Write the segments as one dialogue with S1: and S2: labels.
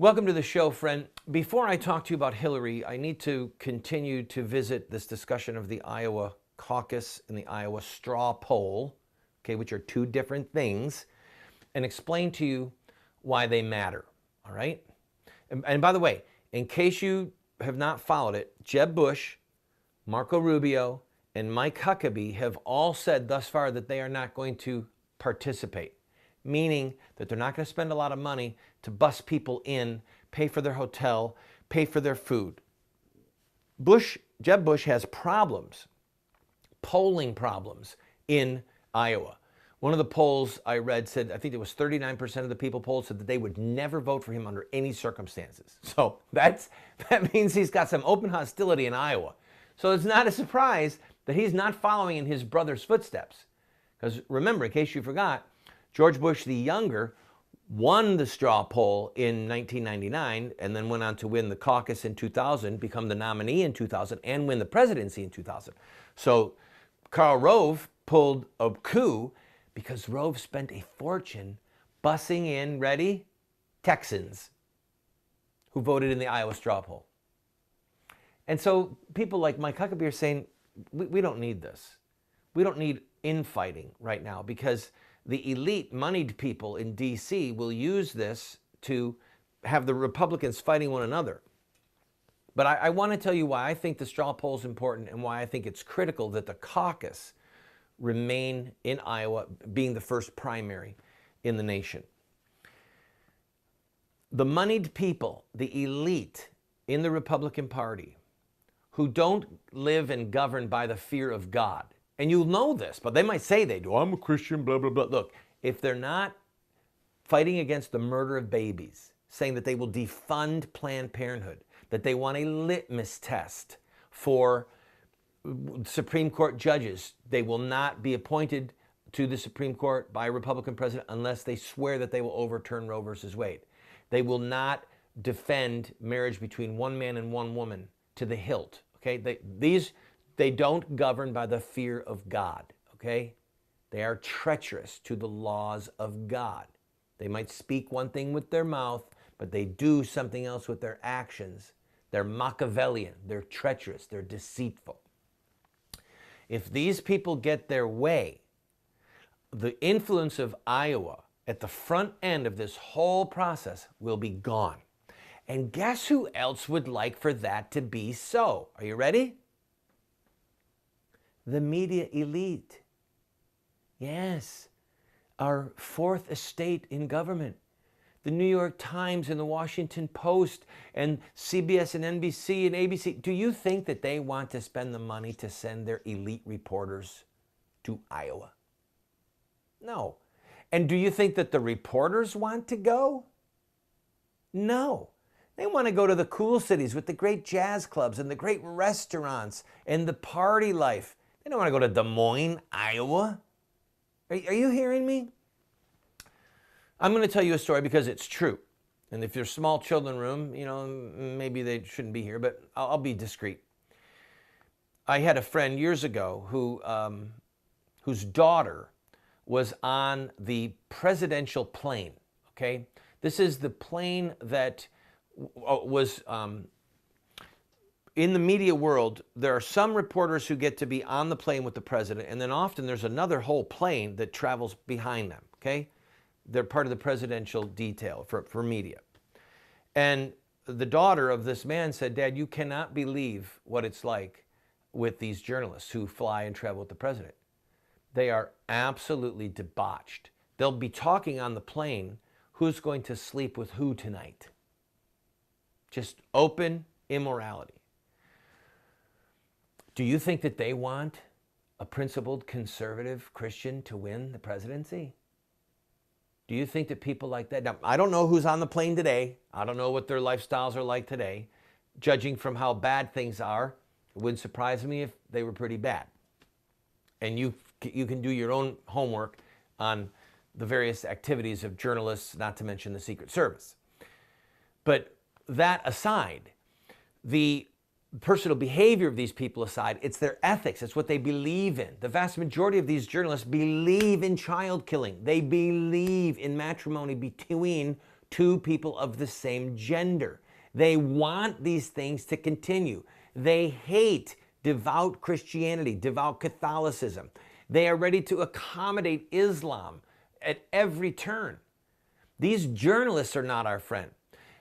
S1: Welcome to the show, friend. Before I talk to you about Hillary, I need to continue to visit this discussion of the Iowa caucus and the Iowa straw poll, okay, which are two different things, and explain to you why they matter, all right? And by the way, in case you have not followed it, Jeb Bush, Marco Rubio, and Mike Huckabee have all said thus far that they are not going to participate, meaning that they're not going to spend a lot of money to bus people in, pay for their hotel, pay for their food. Jeb Bush has problems, polling problems in Iowa. One of the polls I read said, I think it was 39% of the people polled said that they would never vote for him under any circumstances. So that means he's got some open hostility in Iowa. So it's not a surprise that he's not following in his brother's footsteps. Because remember, in case you forgot, George Bush the younger won the straw poll in 1999 and then went on to win the caucus in 2000, become the nominee in 2000, and win the presidency in 2000. So Karl Rove pulled a coup because Rove spent a fortune bussing in, ready, Texans who voted in the Iowa straw poll. And so people like Mike Huckabee are saying, we don't need this. We don't need infighting right now because the elite moneyed people in D.C. will use this to have the Republicans fighting one another. But I want to tell you why I think the straw poll is important and why I think it's critical that the caucus remain in Iowa, being the first primary in the nation. The moneyed people, the elite in the Republican Party, who don't live and govern by the fear of God, and you'll know this, but they might say they do. I'm a Christian, blah, blah, blah. Look, if they're not fighting against the murder of babies, saying that they will defund Planned Parenthood, that they want a litmus test for Supreme Court judges, they will not be appointed to the Supreme Court by a Republican president unless they swear that they will overturn Roe versus Wade. They will not defend marriage between one man and one woman to the hilt. Okay, they don't govern by the fear of God. Okay, they are treacherous to the laws of God. They might speak one thing with their mouth, but they do something else with their actions. They're Machiavellian. They're treacherous. They're deceitful. If these people get their way, the influence of Iowa at the front end of this whole process will be gone. And guess who else would like for that to be so? Are you ready? The media elite. Yes, our fourth estate in government. The New York Times and the Washington Post and CBS and NBC and ABC. Do you think that they want to spend the money to send their elite reporters to Iowa? No. And do you think that the reporters want to go? No. They want to go to the cool cities with the great jazz clubs and the great restaurants and the party life. They don't want to go to Des Moines, Iowa. Are you hearing me? I'm going to tell you a story because it's true. And if there's small children room, you know, maybe they shouldn't be here, but I'll be discreet. I had a friend years ago whose daughter was on the presidential plane, okay? This is the plane that was, in the media world, there are some reporters who get to be on the plane with the president, and then often there's another whole plane that travels behind them, okay? They're part of the presidential detail for media. And the daughter of this man said, Dad, you cannot believe what it's like with these journalists who fly and travel with the president. They are absolutely debauched. They'll be talking on the plane, who's going to sleep with who tonight? Just open immorality. Do you think that they want a principled conservative Christian to win the presidency? Do you think that people like that? Now, I don't know who's on the plane today. I don't know what their lifestyles are like today. Judging from how bad things are, it wouldn't surprise me if they were pretty bad. And you can do your own homework on the various activities of journalists, not to mention the Secret Service. But that aside, the personal behavior of these people aside, it's their ethics. It's what they believe in. The vast majority of these journalists believe in child killing. They believe in matrimony between two people of the same gender. They want these things to continue. They hate devout Christianity, devout Catholicism. They are ready to accommodate Islam at every turn. These journalists are not our friend.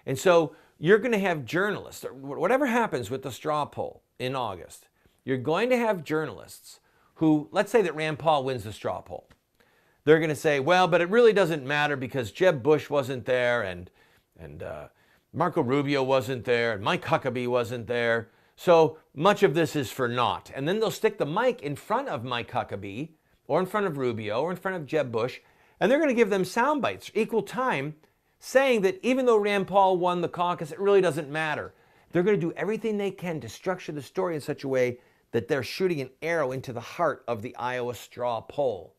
S1: And so you're going to have journalists, whatever happens with the straw poll in August, you're going to have journalists who, let's say that Rand Paul wins the straw poll. They're going to say, well, but it really doesn't matter because Jeb Bush wasn't there and Marco Rubio wasn't there and Mike Huckabee wasn't there. So much of this is for naught. And then they'll stick the mic in front of Mike Huckabee or in front of Rubio or in front of Jeb Bush, and they're going to give them sound bites, equal time, saying that even though Rand Paul won the caucus, it really doesn't matter. They're going to do everything they can to structure the story in such a way that they're shooting an arrow into the heart of the Iowa straw poll.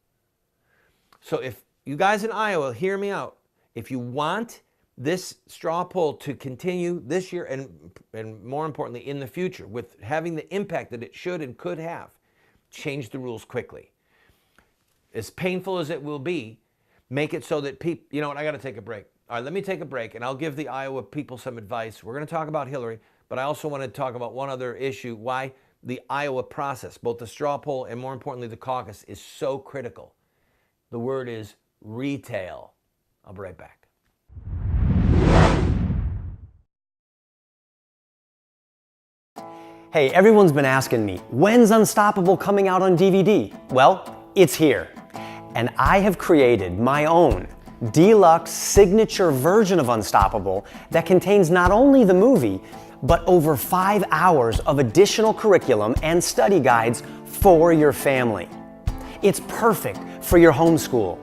S1: So if you guys in Iowa, hear me out. If you want this straw poll to continue this year and more importantly in the future with having the impact that it should and could have, change the rules quickly. As painful as it will be, make it so that people, you know what, I got to take a break. All right, let me take a break and I'll give the Iowa people some advice. We're going to talk about Hillary, but I also want to talk about one other issue, why the Iowa process, both the straw poll and more importantly the caucus, is so critical. The word is retail. I'll be right back.
S2: Hey, everyone's been asking me, when's Unstoppable coming out on DVD? Well, it's here. And I have created my own deluxe signature version of Unstoppable that contains not only the movie, but over 5 hours of additional curriculum and study guides for your family. It's perfect for your homeschool,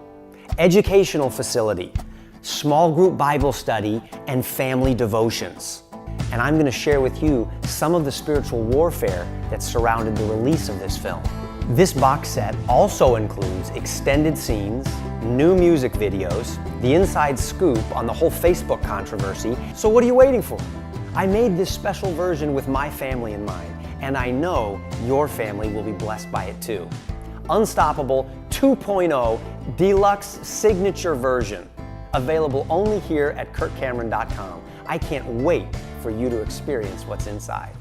S2: educational facility, small group Bible study, and family devotions. And I'm going to share with you some of the spiritual warfare that surrounded the release of this film. This box set also includes extended scenes, new music videos, the inside scoop on the whole Facebook controversy. So what are you waiting for? I made this special version with my family in mind, and I know your family will be blessed by it too. Unstoppable 2.0 Deluxe Signature Version, available only here at KurtCameron.com. I can't wait for you to experience what's inside.